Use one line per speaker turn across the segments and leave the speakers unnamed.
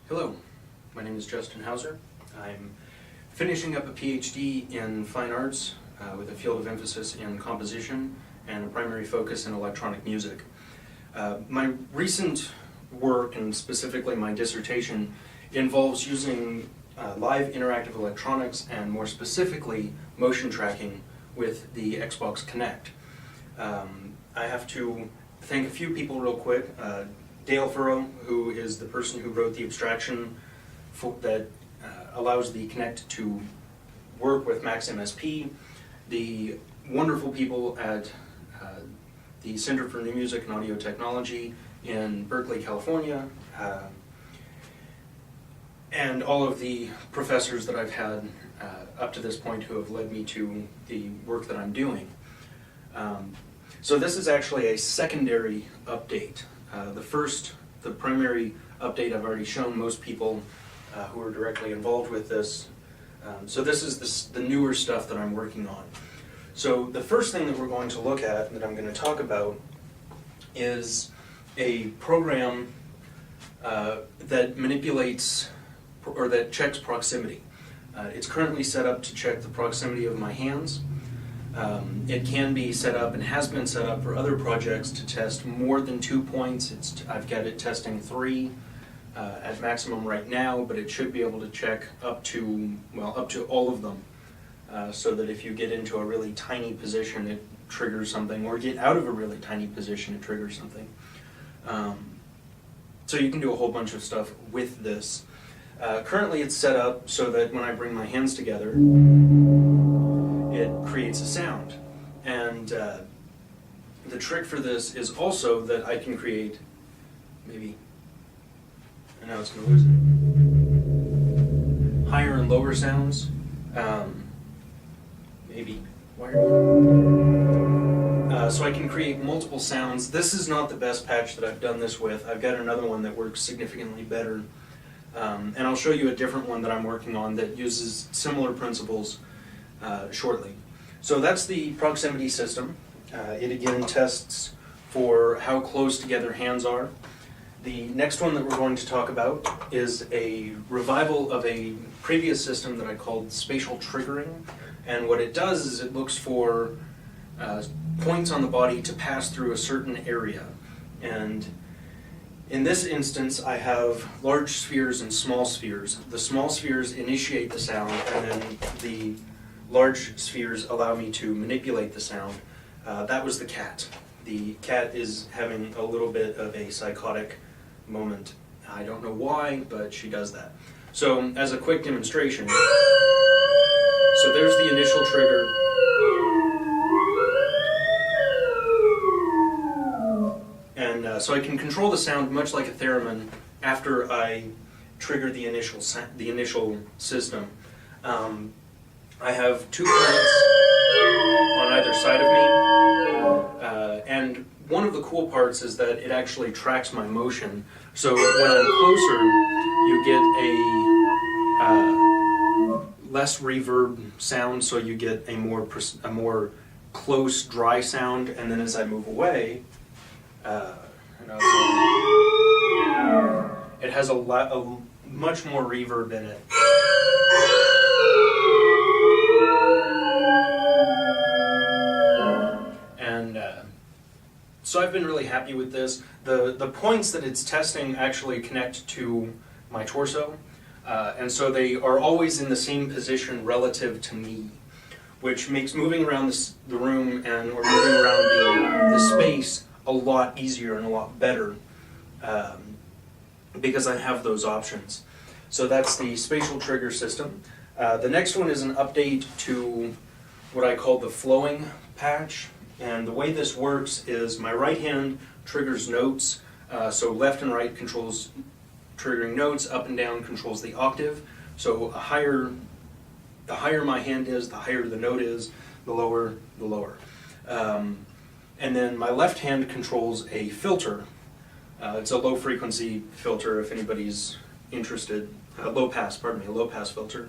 Hello, my name is Justin Hauser. I'm finishing up a PhD in fine arts with a field of emphasis in composition and a primary focus in electronic music. My recent work, and specifically my dissertation, involves using live interactive electronics and more specifically motion tracking with the Xbox Kinect. I have to thank a few people real quick. Dale Furrow, who is the person who wrote the abstraction that allows the Kinect to work with Max MSP, the wonderful people at the Center for New Music and Audio Technology in Berkeley, California, and all of the professors that I've had up to this point who have led me to the work that I'm doing. So this is actually a secondary update. The primary update I've already shown most people who are directly involved with this. So this is the newer stuff that I'm working on. So the first thing that we're going to look at, that I'm going to talk about, is a program that manipulates or that checks proximity. It's currently set up to check the proximity of my hands. It can be set up and has been set up for other projects to test more than 2 points. I've got it testing 3 at maximum right now, but it should be able to check up to all of them, so that if you get into a really tiny position, it triggers something, or get out of a really tiny position, it triggers something. So you can do a whole bunch of stuff with this. Currently it's set up so that when I bring my hands together, it creates a sound. And the trick for this is also that I can create, maybe, and now it's going to lose it, higher and lower sounds. Maybe, so I can create multiple sounds. This is not the best patch that I've done this with. I've got another one that works significantly better. And I'll show you a different one that I'm working on that uses similar principles shortly. So that's the proximity system. It again tests for how close together hands are. The next one that we're going to talk about is a revival of a previous system that I called spatial triggering. And what it does is it looks for points on the body to pass through a certain area. And in this instance, I have large spheres and small spheres. The small spheres initiate the sound, and then the large spheres allow me to manipulate the sound. That was the cat. The cat is having a little bit of a psychotic moment. I don't know why, but she does that. So, as a quick demonstration, so there's the initial trigger. And so I can control the sound much like a theremin after I trigger the initial system. I have 2 points on either side of me, and one of the cool parts is that it actually tracks my motion. So when I'm closer, you get a less reverb sound, so you get a more close, dry sound, and then as I move away, it has a much more reverb in it. And so I've been really happy with this. The points that it's testing actually connect to my torso, and so they are always in the same position relative to me, which makes moving around the room or moving around the space a lot easier and a lot better, because I have those options. So that's the spatial trigger system. The next one is an update to what I call the flowing patch. And the way this works is my right hand triggers notes. So left and right controls triggering notes, up and down controls the octave. So the higher my hand is, the higher the note is, the lower the lower. And then my left hand controls a filter. It's a low frequency filter if anybody's interested. A low pass filter.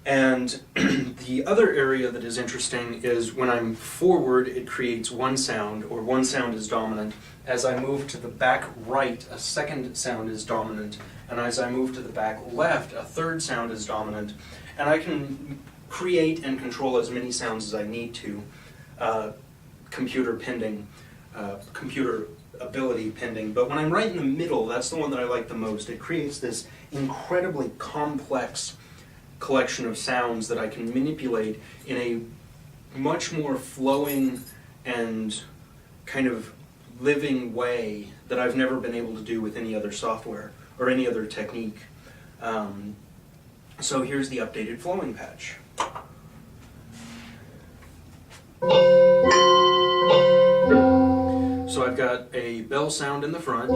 And the other area that is interesting is when I'm forward, it creates one sound, or one sound is dominant. As I move to the back right, a second sound is dominant. And as I move to the back left, a third sound is dominant. And I can create and control as many sounds as I need to, computer ability pending. But when I'm right in the middle, that's the one that I like the most. It creates this incredibly complex collection of sounds that I can manipulate in a much more flowing and kind of living way that I've never been able to do with any other software or any other technique. So here's the updated flowing patch. So I've got a bell sound in the front.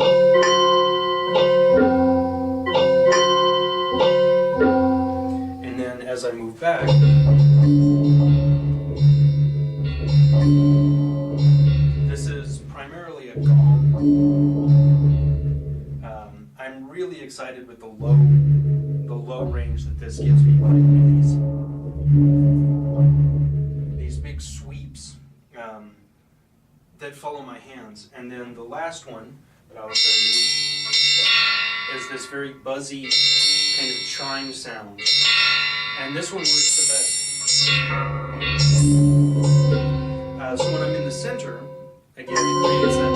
And then as I move back, this is primarily a gong. I'm really excited with the low range that this gives me when I do these big sweeps that follow my hands. And then the last one that I'll show you is this very buzzy kind of chime sound. And this one works the best. So when I'm in the center, again, it creates that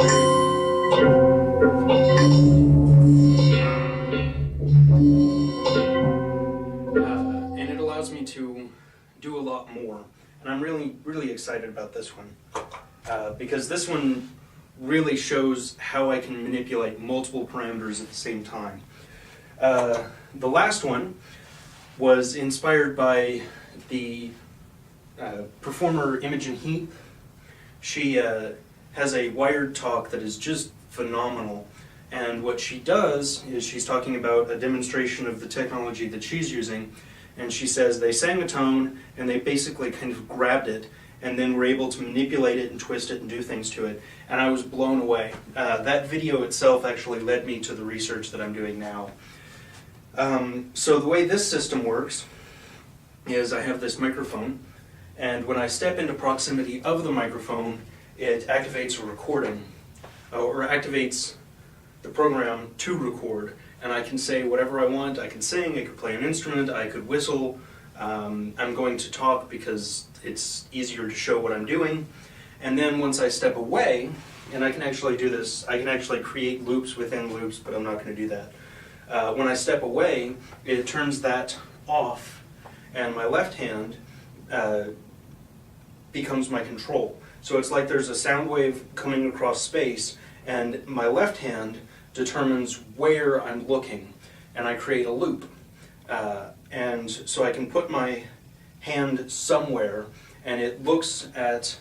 and it allows me to do a lot more. And I'm really excited about this one. Because this one really shows how I can manipulate multiple parameters at the same time. The last one was inspired by the performer Imogen Heap. She has a wired talk that is just phenomenal. And what she does is she's talking about a demonstration of the technology that she's using. And she says they sang a tone and they basically kind of grabbed it and then were able to manipulate it and twist it and do things to it. And I was blown away. That video itself actually led me to the research that I'm doing now. So the way this system works is I have this microphone, and when I step into proximity of the microphone, it activates a recording, or activates the program to record. And I can say whatever I want. I can sing, I could play an instrument, I could whistle. I'm going to talk because it's easier to show what I'm doing. And then once I step away, and I can actually do this, I can actually create loops within loops, but I'm not going to do that. When I step away, it turns that off, and my left hand becomes my control. So it's like there's a sound wave coming across space, and my left hand determines where I'm looking, and I create a loop. And so I can put my hand somewhere, and it looks at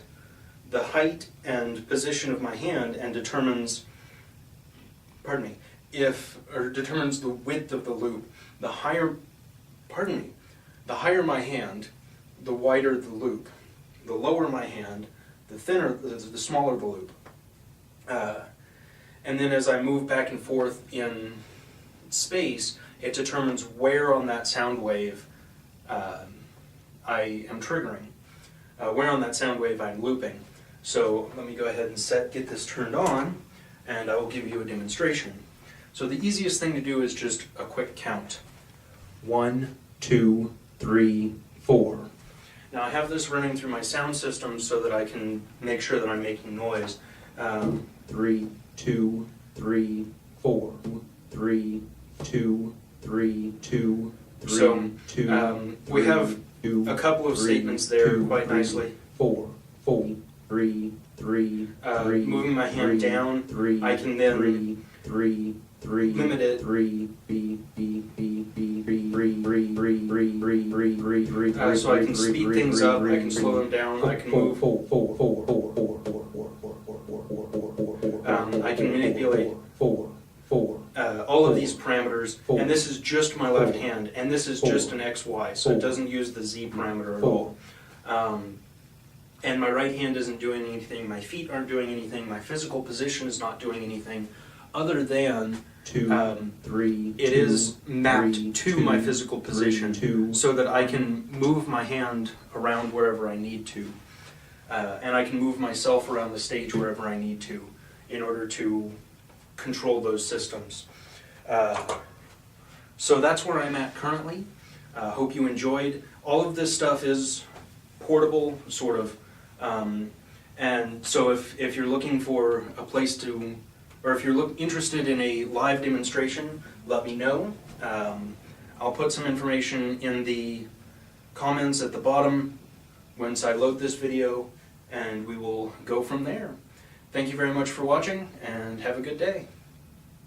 the height and position of my hand and determines, determines the width of the loop. The higher my hand, the wider the loop. The lower my hand, the smaller the loop. And then as I move back and forth in space, it determines where on that sound wave I am triggering, where on that sound wave I'm looping. So let me go ahead and get this turned on, and I will give you a demonstration. So the easiest thing to do is just a quick count. 1, 2, 3, 4. Now I have this running through my sound system so that I can make sure that I'm making noise. 3, 2, 3, 4. 3, 2, 3, 2, 3, so, 2. We have a couple of statements there quite nicely. 4, 4, 3, 3, 3. Moving my hand down, I can then limit it. So I can speed things up, I can slow them down, I can move. I can manipulate all of these parameters, and this is just my left hand, and this is just an XY, so it doesn't use the Z parameter at all. And my right hand isn't doing anything, my feet aren't doing anything, my physical position is not doing anything, other than
two, three.
It
two,
is mapped
three,
to
two,
my physical position,
two.
so that I can move my hand around wherever I need to. And I can move myself around the stage wherever I need to in order to control those systems. So that's where I'm at currently. Hope you enjoyed. All of this stuff is portable, sort of. And so if you're looking for a place to, or if you're interested in a live demonstration, let me know. I'll put some information in the comments at the bottom once I load this video, and we will go from there. Thank you very much for watching, and have a good day.